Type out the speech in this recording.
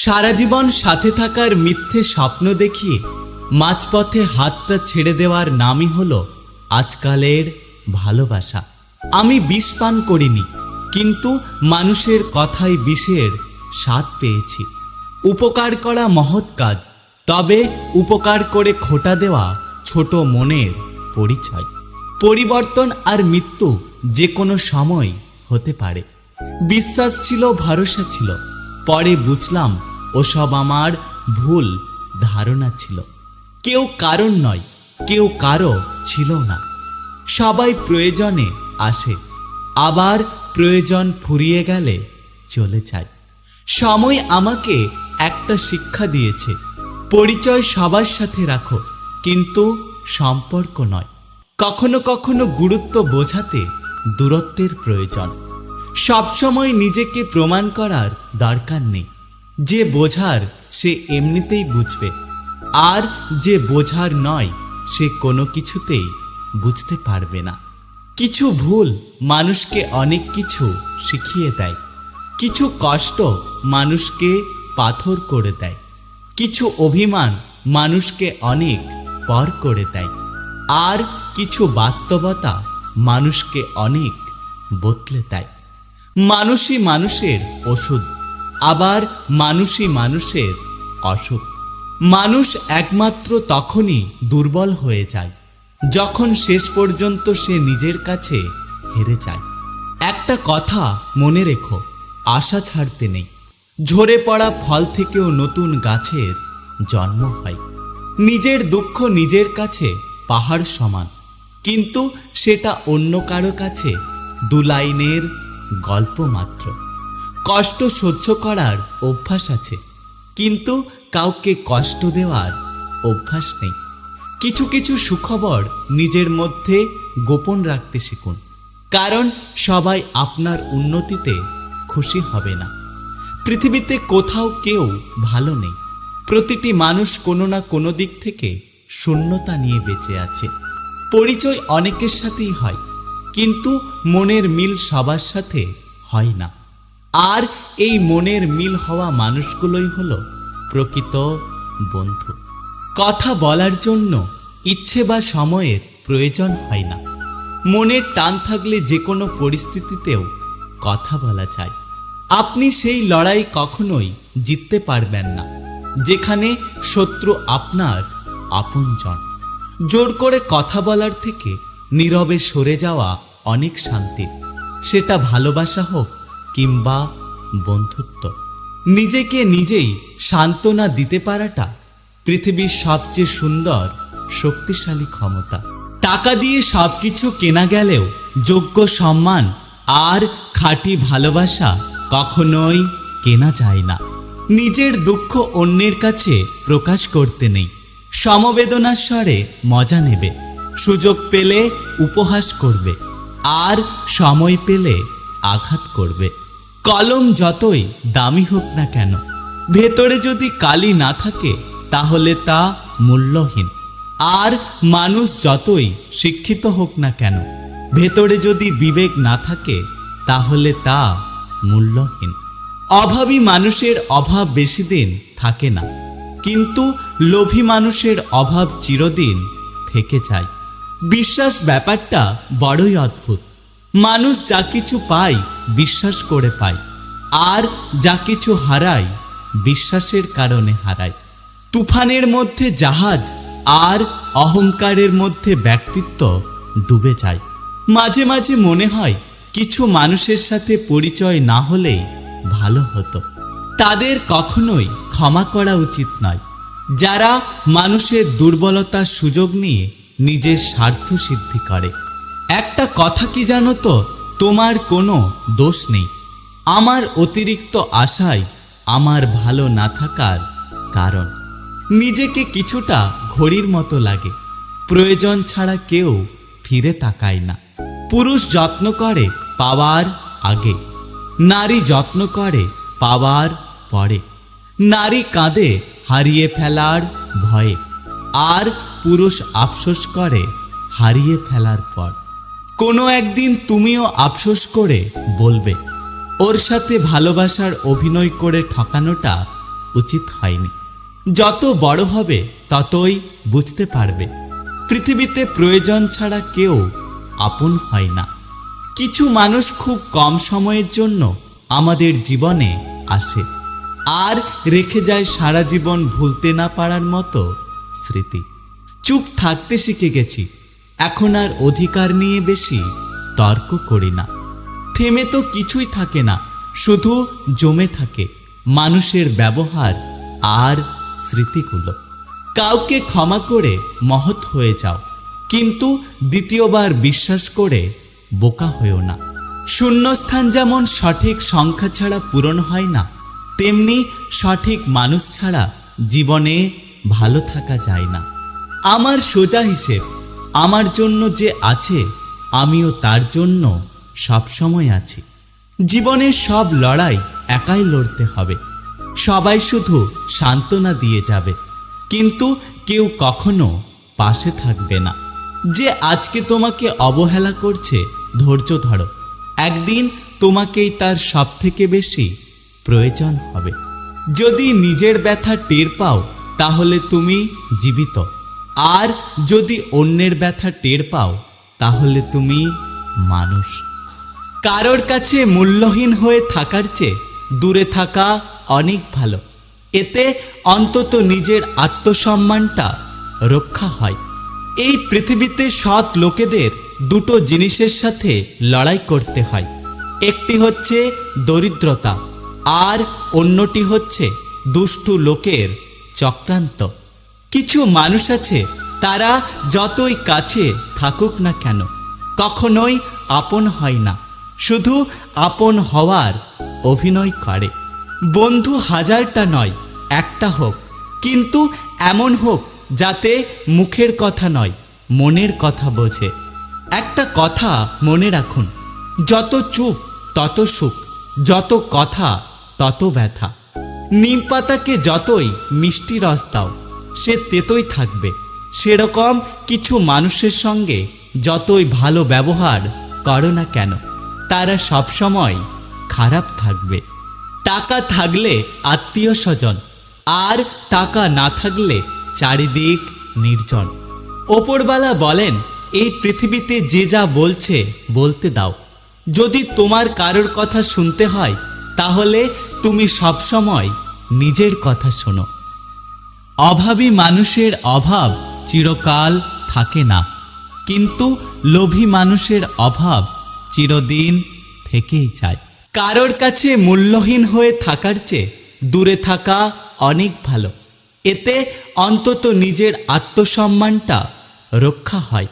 সারা জীবন সাথে থাকার মিথ্যে স্বপ্ন দেখিয়ে মাঝপথে হাতটা ছেড়ে দেওয়ার নামই হলো আজকালের ভালোবাসা। আমি বিষ পান করিনি, কিন্তু মানুষের কথায় বিষের স্বাদ পেয়েছি। উপকার করা মহৎ কাজ, তবে উপকার করে খোঁটা দেওয়া ছোট মনের পরিচয়। পরিবর্তন আর মৃত্যু যে কোনো সময় হতে পারে। বিশ্বাস ছিল, ভরসা ছিল, পরে বুঝলাম ওসব আমার ভুল ধারণা ছিল। কেউ কারণ নয়, কেউ কারো ছিল না। সবাই প্রয়োজনে আসে, আবার প্রয়োজন ফুরিয়ে গেলে চলে যায়। সময় আমাকে একটা শিক্ষা দিয়েছে, পরিচয় সবার সাথে রাখো, কিন্তু সম্পর্ক নয়। কখনো কখনো গুরুত্ব বোঝাতে দূরত্বের প্রয়োজন। সবসময় নিজেকে প্রমাণ করার দরকার নেই। যে বোঝার সে এমনিতেই বুঝবে, আর যে বোঝার নয় সে কোনো কিছুতেই বুঝতে পারবে না। কিছু ভুল মানুষকে অনেক কিছু শিখিয়ে দেয়, কিছু কষ্ট মানুষকে পাথর করে দেয়, কিছু অভিমান মানুষকে অনেক পর করে দেয়, আর কিছু বাস্তবতা মানুষকে অনেক বদলে দেয়। মানুষই মানুষের ওষুধ, আবার মানুষই মানুষের অসুখ। মানুষ একমাত্র তখনই দুর্বল হয়ে যায় যখন শেষ পর্যন্ত সে নিজের কাছে হেরে যায়। একটা কথা মনে রেখো, আশা ছাড়তে নেই। ঝরে পড়া ফল থেকেও নতুন গাছের জন্ম হয়। নিজের দুঃখ নিজের কাছে পাহাড় সমান, কিন্তু সেটা অন্য কারো কাছে দু লাইনের গল্প মাত্র। কষ্ট সহ্য করার অভ্যাস আছে, কিন্তু কাউকে কষ্ট দেওয়ার অভ্যাস নেই। কিছু কিছু সুখবর নিজের মধ্যে গোপন রাখতে শিখুন, কারণ সবাই আপনার উন্নতিতে খুশি হবে না। পৃথিবীতে কোথাও কেউ ভালো নেই। প্রতিটি মানুষ কোনো না কোনো দিক থেকে শূন্যতা নিয়ে বেঁচে আছে। পরিচয় অনেকের সাথেই হয়, কিন্তু মনের মিল সবার সাথে হয় না। আর এই মনের মিল হওয়া মানুষগুলোই হলো প্রকৃত বন্ধু। কথা বলার জন্য ইচ্ছে বা সময়ের প্রয়োজন হয় না। মনের টান থাকলে যে কোনো পরিস্থিতিতেও কথা বলা যায়। আপনি সেই লড়াই কখনোই জিততে পারবেন না যেখানে শত্রু আপনার আপনজন। জোর করে কথা বলার থেকে নীরবে সরে যাওয়া অনেক শান্তি, সেটা ভালোবাসা হোক কিংবা বন্ধুত্ব। নিজেকে নিজেই সান্ত্বনা দিতে পারাটা পৃথিবীর সবচেয়ে সুন্দর শক্তিশালী ক্ষমতা। টাকা দিয়ে সবকিছু কেনা গেলেও যোগ্য সম্মান আর খাঁটি ভালোবাসা কখনোই কেনা যায় না। নিজের দুঃখ অন্যের কাছে প্রকাশ করতে নেই। সমবেদনার স্বরে মজা নেবে, সুযোগ পেলে উপহাস করবে, আর সময় পেলে আঘাত করবে। কলম যতই দামি হোক না কেন, ভেতরে যদি কালি না থাকে তাহলে তা মূল্যহীন। আর মানুষ যতই শিক্ষিত হোক না কেন, ভেতরে যদি বিবেক না থাকে তাহলে তা মূল্যহীন। অভাবী মানুষের অভাব বেশি দিন থাকে না, কিন্তু লোভী মানুষের অভাব চিরদিন থেকে যায়। বিশ্বাস ব্যাপারটা বড়ই অদ্ভুত। মানুষ যা কিছু পায় বিশ্বাস করে পায়, আর যা কিছু হারায় বিশ্বাসের কারণে হারায়। তুফানের মধ্যে জাহাজ আর অহংকারের মধ্যে ব্যক্তিত্ব ডুবে যায়। মাঝে মাঝে মনে হয় কিছু মানুষের সাথে পরিচয় না হলেই ভালো হতো। তাদের কখনোই ক্ষমা করা উচিত নয়, যারা মানুষের দুর্বলতার সুযোগ নিয়ে নিজের স্বার্থ সিদ্ধি করে। একটা কথা কি জানো তো, তোমার কোনো দোষ নেই। আমার অতিরিক্ত আশায় আমার ভালো না থাকার কারণ। নিজেকে কিছুটা ঘড়ির মতো লাগে, প্রয়োজন ছাড়া কেউ ফিরে তাকায় না। পুরুষ যত্ন করে পাওয়ার আগে, নারী যত্ন করে পাওয়ার পরে। নারী কাঁদে হারিয়ে ফেলার ভয়ে, আর পুরুষ আফসোস করে হারিয়ে ফেলার পর। কোনো একদিন তুমিও আফসোস করে বলবে, ওর সাথে ভালোবাসার অভিনয় করে ঠকানোটা উচিত হয়নি। যত বড় হবে ততই বুঝতে পারবে পৃথিবীতে প্রয়োজন ছাড়া কেউ আপন হয় না। কিছু মানুষ খুব কম সময়ের জন্য আমাদের জীবনে আসে আর রেখে যায় সারা জীবন ভুলতে না পারার মতো স্মৃতি। চুপ থাকতে শিখে গেছি, এখন আর অধিকার নিয়ে বেশি তর্ক করি না। থেমে তো কিছুই থাকে না, শুধু জমে থাকে মানুষের ব্যবহার আর স্মৃতিগুলো। কাউকে ক্ষমা করে মহৎ হয়ে যাও, কিন্তু দ্বিতীয়বার বিশ্বাস করে বোকা হয়েও না। শূন্যস্থান যেমন সঠিক সংখ্যা ছাড়া পূরণ হয় না, তেমনি সঠিক মানুষ ছাড়া জীবনে ভালো থাকা যায় না। আমার সোজা হিসেব, আমার জন্য যে আছে আমিও তার জন্য সবসময় আছি। জীবনের সব লড়াই একাই লড়তে হবে। সবাই শুধু সান্ত্বনা দিয়ে যাবে, কিন্তু কেউ কখনো পাশে থাকবে না। যে আজকে তোমাকে অবহেলা করছে, ধৈর্য ধরো, একদিন তোমাকেই তার সব থেকে বেশি প্রয়োজন হবে। যদি নিজের ব্যথা টের পাও তাহলে তুমি জীবিত, আর যদি অন্যের ব্যথা টের পাও তাহলে তুমি মানুষ। কারোর কাছে মূল্যহীন হয়ে থাকার চেয়ে দূরে থাকা অনেক ভালো। এতে অন্তত নিজের আত্মসম্মানটা রক্ষা হয়। এই পৃথিবীতে সৎ লোকেদের দুটো জিনিসের সাথে লড়াই করতে হয়, একটি হচ্ছে দরিদ্রতা আর অন্যটি হচ্ছে দুষ্টু লোকের চক্রান্ত। কিছু মানুষ আছে, তারা যতই কাছে থাকুক না কেন কখনোই আপন হয় না, শুধু আপন হওয়ার অভিনয় করে। বন্ধু হাজারটা নয়, একটা হোক, কিন্তু এমন হোক যাতে মুখের কথা নয়, মনের কথা বোঝে। একটা কথা মনে রাখুন, যত চুপ তত সুখ, যত কথা তত ব্যথা। নিম পাতাকে যতই মিষ্টি রস দাও সে তেতোই থাকবে, সেরকম কিছু মানুষের সঙ্গে যতই ভালো ব্যবহার করো না কেন তারা সবসময় খারাপ থাকবে। টাকা থাকলে আত্মীয় স্বজন, আর টাকা না থাকলে চারিদিক নির্জন। ওপরওয়ালা বলেন, এই পৃথিবীতে যে যা বলছে বলতে দাও। যদি তোমার কারোর কথা শুনতে হয় তাহলে তুমি সবসময় নিজের কথা শোনো। অভাবী মানুষের অভাব চিরকাল থাকে না, কিন্তু লোভী মানুষের অভাব চিরদিন থেকেই যায়। কারোর কাছে মূল্যহীন হয়ে থাকার চেয়ে দূরে থাকা অনেক ভালো। এতে অন্তত নিজের আত্মসম্মানটা রক্ষা হয়।